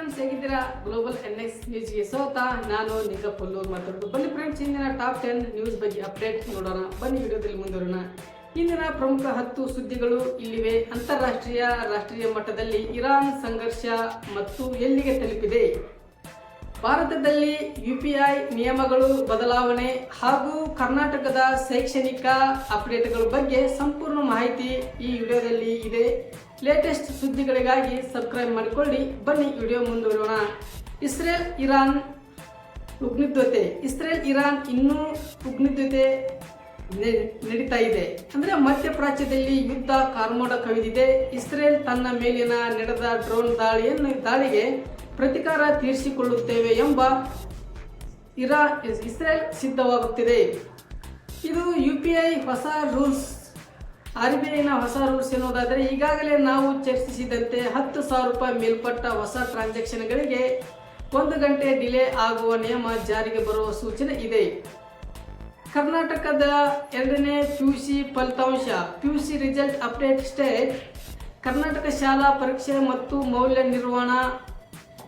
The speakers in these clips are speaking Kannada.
ಫ್ರೆಂಡ್ಸ್, ಹೇಗಿದ್ದೀರಾ? ಗ್ಲೋಬಲ್ NX ನ್ಯೂಸ್ಗೆ ಸ್ವಾಗತ. ನಾನು ನಿಂಗಪ್ಪಲ್ಲೂರು ಮಾತಾಡೋದು. ಬನ್ನಿ ಫ್ರೆಂಡ್ಸ್, ಇಂದಿನ ಟಾಪ್ 10 ನ್ಯೂಸ್ ಬಗ್ಗೆ ಅಪ್ಡೇಟ್ ನೋಡೋಣ. ಬನ್ನಿ ವಿಡಿಯೋದಲ್ಲಿ ಮುಂದುವರೋಣ. ಇಂದಿನ ಪ್ರಮುಖ 10 ಸುದ್ದಿಗಳು ಇಲ್ಲಿವೆ. ಅಂತಾರಾಷ್ಟ್ರೀಯ ರಾಷ್ಟ್ರೀಯ ಮಟ್ಟದಲ್ಲಿ ಇರಾನ್ ಸಂಘರ್ಷ ಮತ್ತು ಎಲ್ಲಿಗೆ ತಲುಪಿದೆ, ಭಾರತದಲ್ಲಿ UPI ನಿಯಮಗಳು ಬದಲಾವಣೆ ಹಾಗೂ ಕರ್ನಾಟಕದ ಶೈಕ್ಷಣಿಕ ಅಪ್ಡೇಟ್ಗಳ ಬಗ್ಗೆ ಸಂಪೂರ್ಣ ಮಾಹಿತಿ ಈ ವಿಡಿಯೋದಲ್ಲಿ ಇದೆ. ಲೇಟೆಸ್ಟ್ ಸುದ್ದಿಗಳಿಗಾಗಿ ಸಬ್ಸ್ಕ್ರೈಬ್ ಮಾಡಿಕೊಳ್ಳಿ. ಬನ್ನಿ ವಿಡಿಯೋ ಮುಂದುವರೋಣ. ಇಸ್ರೇಲ್ ಇರಾನ್ ಉಗ್ನಿದ್ವತೆ. ಇಸ್ರೇಲ್ ಇರಾನ್ ಇನ್ನೂ ಉಗ್ನಿದ್ವತೆ ನಡೀತಾ ಇದೆ. ಅಂದರೆ ಮಧ್ಯಪ್ರಾಚ್ಯದಲ್ಲಿ ಯುದ್ಧ ಕಾರ್ಮೋಡ ಕವಿದಿದೆ. ಇಸ್ರೇಲ್ ತನ್ನ ಮೇಲಿನ ನಡೆದ ಡ್ರೋನ್ ದಾಳಿಗೆ ಪ್ರತಿಕಾರ ತೀರಿಸಿಕೊಳ್ಳುತ್ತೇವೆ ಎಂಬ ಇಸ್ರೇಲ್ ಸಿದ್ಧವಾಗುತ್ತಿದೆ. ಇದು UPI ಹೊಸ ರೂಲ್ಸ್, RBIನ ಹೊಸ ರೂಲ್ಸ್ ಎನ್ನುವುದಾದರೆ, ಈಗಾಗಲೇ ನಾವು ಚರ್ಚಿಸಿದಂತೆ 10,000 ರೂಪಾಯಿ ಮೇಲ್ಪಟ್ಟ ಹೊಸ ಟ್ರಾನ್ಸಾಕ್ಷನ್ಗಳಿಗೆ 1 ಗಂಟೆ ಡಿಲೇ ಆಗುವ ನಿಯಮ ಜಾರಿಗೆ ಬರುವ ಸೂಚನೆ ಇದೆ. ಕರ್ನಾಟಕದ 2ನೇ PUC ಫಲಿತಾಂಶ, PUC result update state. Karnataka ಶಾಲಾ ಪರೀಕ್ಷೆ ಮತ್ತು ಮೌಲ್ಯ ನಿರ್ವಹಣಾ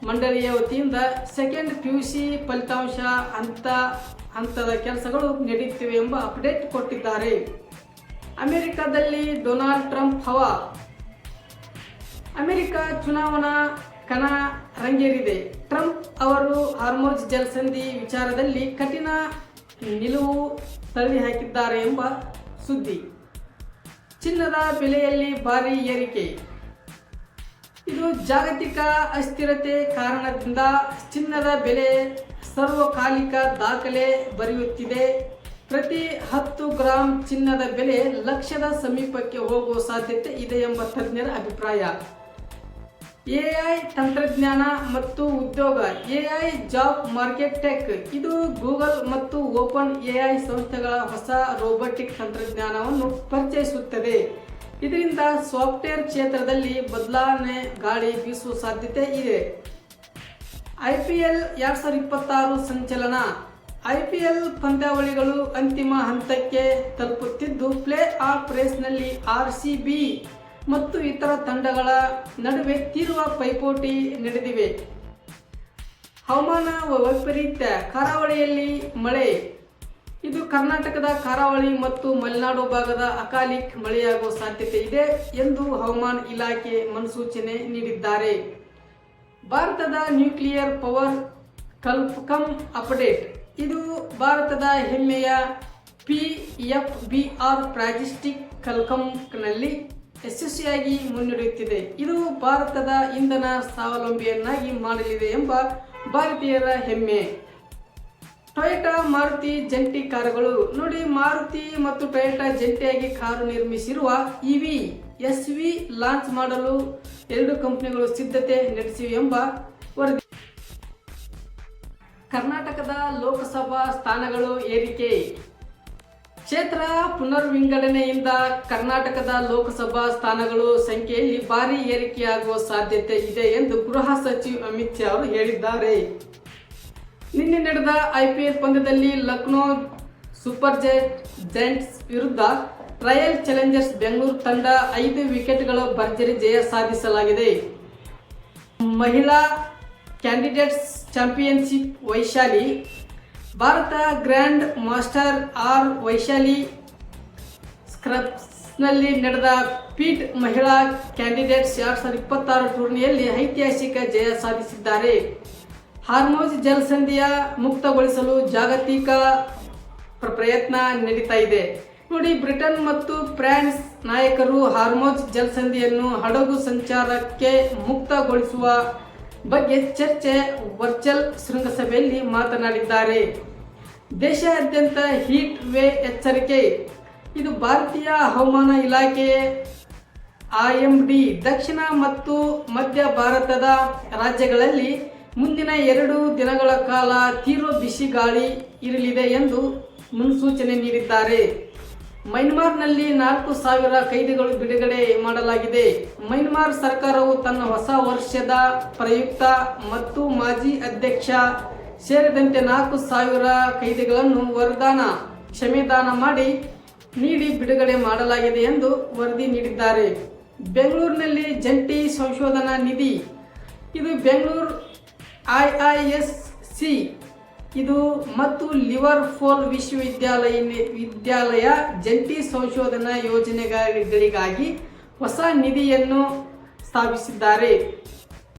ಮಂಡಳಿಯ ವತಿಯಿಂದ ಸೆಕೆಂಡ್ PUC ಫಲಿತಾಂಶ ಹಂತದ ಕೆಲಸಗಳು ನಡೆಯುತ್ತಿವೆ ಎಂಬ ಅಪ್ಡೇಟ್ ಕೊಟ್ಟಿದ್ದಾರೆ. ಅಮೆರಿಕದಲ್ಲಿ ಡೊನಾಲ್ಡ್ ಟ್ರಂಪ್ ಹವಾ. ಅಮೆರಿಕ ಚುನಾವಣಾ ಕಣ ರಂಗೇರಿದೆ. ಟ್ರಂಪ್ ಅವರು ಹಾರ್ಮೋಜ್ ಜಲಸಂಧಿ ವಿಚಾರದಲ್ಲಿ ಕಠಿಣ ನಿಲುವು ತಳ್ಳಿ ಹಾಕಿದ್ದಾರೆ ಎಂಬ ಸುದ್ದಿ. ಚಿನ್ನದ ಬೆಲೆಯಲ್ಲಿ ಭಾರಿ ಏರಿಕೆ. ಇದು ಜಾಗತಿಕ ಅಸ್ಥಿರತೆ ಕಾರಣದಿಂದ ಚಿನ್ನದ ಬೆಲೆ ಸಾರ್ವಕಾಲಿಕ ದಾಖಲೆ ಬರೆಯುತ್ತಿದೆ. ಪ್ರತಿ 10 ಗ್ರಾಂ ಚಿನ್ನದ ಬೆಲೆ ಲಕ್ಷದ ಸಮೀಪಕ್ಕೆ ಹೋಗುವ ಸಾಧ್ಯತೆ ಇದೆ ಎಂಬ ತಜ್ಞರ ಅಭಿಪ್ರಾಯ. AI ತಂತ್ರಜ್ಞಾನ ಮತ್ತು ಉದ್ಯೋಗ. AI job market tech. ಇದು ಗೂಗಲ್ ಮತ್ತು ಓಪನ್ AI ಸಂಸ್ಥೆಗಳ ಹೊಸ ರೋಬೋಟಿಕ್ ತಂತ್ರಜ್ಞಾನವನ್ನು ಪರಿಚಯಿಸುತ್ತದೆ. ಇದರಿಂದ ಸಾಫ್ಟ್ವೇರ್ ಕ್ಷೇತ್ರದಲ್ಲಿ ಬದಲಾವಣೆ ಗಾಳಿ ಬೀಸುವ ಸಾಧ್ಯತೆ ಇದೆ. IPL 2026 ಸಂಚಲನ. IPL ಪಂದ್ಯಾವಳಿಗಳು ಅಂತಿಮ ಹಂತಕ್ಕೆ ತಲುಪುತ್ತಿದ್ದು, ಪ್ಲೇ ಆಫ್ ರೇಸ್ನಲ್ಲಿ RCB ಮತ್ತು ಇತರ ತಂಡಗಳ ನಡುವೆ ತೀವ್ರ ಪೈಪೋಟಿ ನಡೆದಿವೆ. ಹವಾಮಾನ ವೈಪರೀತ್ಯ. ಕರಾವಳಿಯಲ್ಲಿ ಮಳೆ. ಇದು ಕರ್ನಾಟಕದ ಕರಾವಳಿ ಮತ್ತು ಮಲೆನಾಡು ಭಾಗದ ಅಕಾಲಿಕ ಮಳೆಯಾಗುವ ಸಾಧ್ಯತೆ ಇದೆ ಎಂದು ಹವಾಮಾನ ಇಲಾಖೆ ಮುನ್ಸೂಚನೆ ನೀಡಿದ್ದಾರೆ. ಭಾರತದ ನ್ಯೂಕ್ಲಿಯರ್ ಪವರ್ ಕಮ್ ಅಪ್ಡೇಟ್. ಇದು ಭಾರತದ ಹೆಮ್ಮೆಯ PFBR ಪ್ರಾಜೆಕ್ಟ್ ಕಲ್ಕಮ್ನಲ್ಲಿ ಯಶಸ್ವಿಯಾಗಿ ಮುನ್ನಡೆಯುತ್ತಿದೆ. ಇದು ಭಾರತದ ಇಂಧನ ಸ್ವಾವಲಂಬಿಯನ್ನಾಗಿ ಮಾಡಲಿದೆ ಎಂಬ ಭಾರತೀಯರ ಹೆಮ್ಮೆ. ಟೊಯೋಟಾ ಮಾರುತಿ ಜಂಟಿ ಕಾರುಗಳು. ನೋಡಿ, ಮಾರುತಿ ಮತ್ತು ಟೊಯೋಟಾ ಜಂಟಿಯಾಗಿ ಕಾರು ನಿರ್ಮಿಸಿರುವ EV SV ಲಾಂಚ್ ಮಾಡಲು 2 ಕಂಪನಿಗಳು ಸಿದ್ಧತೆ ನಡೆಸಿವೆ ಎಂಬ ವರದಿ. ಕರ್ನಾಟಕದ ಲೋಕಸಭಾ ಸ್ಥಾನಗಳು ಏರಿಕೆ. ಕ್ಷೇತ್ರ ಪುನರ್ವಿಂಗಡಣೆಯಿಂದ ಕರ್ನಾಟಕದ ಲೋಕಸಭಾ ಸ್ಥಾನಗಳು ಸಂಖ್ಯೆಯಲ್ಲಿ ಭಾರಿ ಏರಿಕೆಯಾಗುವ ಸಾಧ್ಯತೆ ಇದೆ ಎಂದು ಗೃಹ ಸಚಿವ ಅಮಿತ್ ಶಾ ಅವರು ಹೇಳಿದ್ದಾರೆ. ನಿನ್ನೆ ನಡೆದ IPL ಪಂದ್ಯದಲ್ಲಿ ಲಕ್ನೋ ಸೂಪರ್ ಜೈಂಟ್ಸ್ ವಿರುದ್ಧ ರಾಯಲ್ ಚಾಲೆಂಜರ್ಸ್ ಬೆಂಗಳೂರು ತಂಡ 5 ವಿಕೆಟ್ಗಳ ಭರ್ಜರಿ ಜಯ ಸಾಧಿಸಲಾಗಿದೆ. ಮಹಿಳಾ ಕ್ಯಾಂಡಿಡೇಟ್ಸ್ ಚಾಂಪಿಯನ್ಶಿಪ್ ವೈಶಾಲಿ. ಭಾರತ ಗ್ರ್ಯಾಂಡ್ ಮಾಸ್ಟರ್ ವೈಶಾಲಿ ಸ್ಕ್ರಬ್ಸ್ನಲ್ಲಿ ನಡೆದ ಪೀಟ್ ಮಹಿಳಾ ಕ್ಯಾಂಡಿಡೇಟ್ಸ್ 2026 ಟೂರ್ನಿಯಲ್ಲಿ ಐತಿಹಾಸಿಕ ಜಯ ಸಾಧಿಸಿದ್ದಾರೆ. ಹಾರ್ಮೋಜ್ ಜಲಸಂಧಿಯ ಮುಕ್ತಗೊಳಿಸಲು ಜಾಗತಿಕ ಪ್ರಯತ್ನ ನಡೀತಾ ಇದೆ. ನೋಡಿ, ಬ್ರಿಟನ್ ಮತ್ತು ಫ್ರಾನ್ಸ್ ನಾಯಕರು ಹಾರ್ಮೋಜ್ ಜಲಸಂಧಿಯನ್ನು ಹಡಗು ಸಂಚಾರಕ್ಕೆ ಮುಕ್ತಗೊಳಿಸುವ ಬಗ್ಗೆ ಚರ್ಚೆ ವರ್ಚುವಲ್ ಶೃಂಗಸಭೆಯಲ್ಲಿ ಮಾತನಾಡಿದ್ದಾರೆ. ದೇಶಾದ್ಯಂತ ಹೀಟ್ ವೇವ್ ಎಚ್ಚರಿಕೆ. ಇದು ಭಾರತೀಯ ಹವಾಮಾನ ಇಲಾಖೆ IMD ದಕ್ಷಿಣ ಮತ್ತು ಮಧ್ಯ ಭಾರತದ ರಾಜ್ಯಗಳಲ್ಲಿ ಮುಂದಿನ 2 ದಿನಗಳ ಕಾಲ ತೀವ್ರ ಬಿಸಿ ಗಾಳಿ ಇರಲಿದೆ ಎಂದು ಮುನ್ಸೂಚನೆ ನೀಡಿದ್ದಾರೆ. ಮೈನ್ಮಾರ್ನಲ್ಲಿ 4,000 ಕೈದಿಗಳು ಬಿಡುಗಡೆ ಮಾಡಲಾಗಿದೆ. ಮೈನ್ಮಾರ್ ಸರ್ಕಾರವು ತನ್ನ ಹೊಸ ವರ್ಷದ ಪ್ರಯುಕ್ತ ಮತ್ತು ಮಾಜಿ ಅಧ್ಯಕ್ಷ ಸೇರಿದಂತೆ 4,000 ಕೈದಿಗಳನ್ನು ಕ್ಷಮೆದಾನ ನೀಡಿ ಬಿಡುಗಡೆ ಮಾಡಲಾಗಿದೆ ಎಂದು ವರದಿ ನೀಡಿದ್ದಾರೆ. ಬೆಂಗಳೂರಿನಲ್ಲಿ ಜಂಟಿ ಸಂಶೋಧನಾ ನಿಧಿ. ಇದು ಬೆಂಗಳೂರು IISc ಇದು ಮತ್ತು ಲಿವರ್ಪೂಲ್ ವಿದ್ಯಾಲಯ ಜಂಟಿ ಸಂಶೋಧನಾ ಯೋಜನೆಗಳಿಗಾಗಿ ಹೊಸ ನಿಧಿಯನ್ನು ಸ್ಥಾಪಿಸಿದ್ದಾರೆ.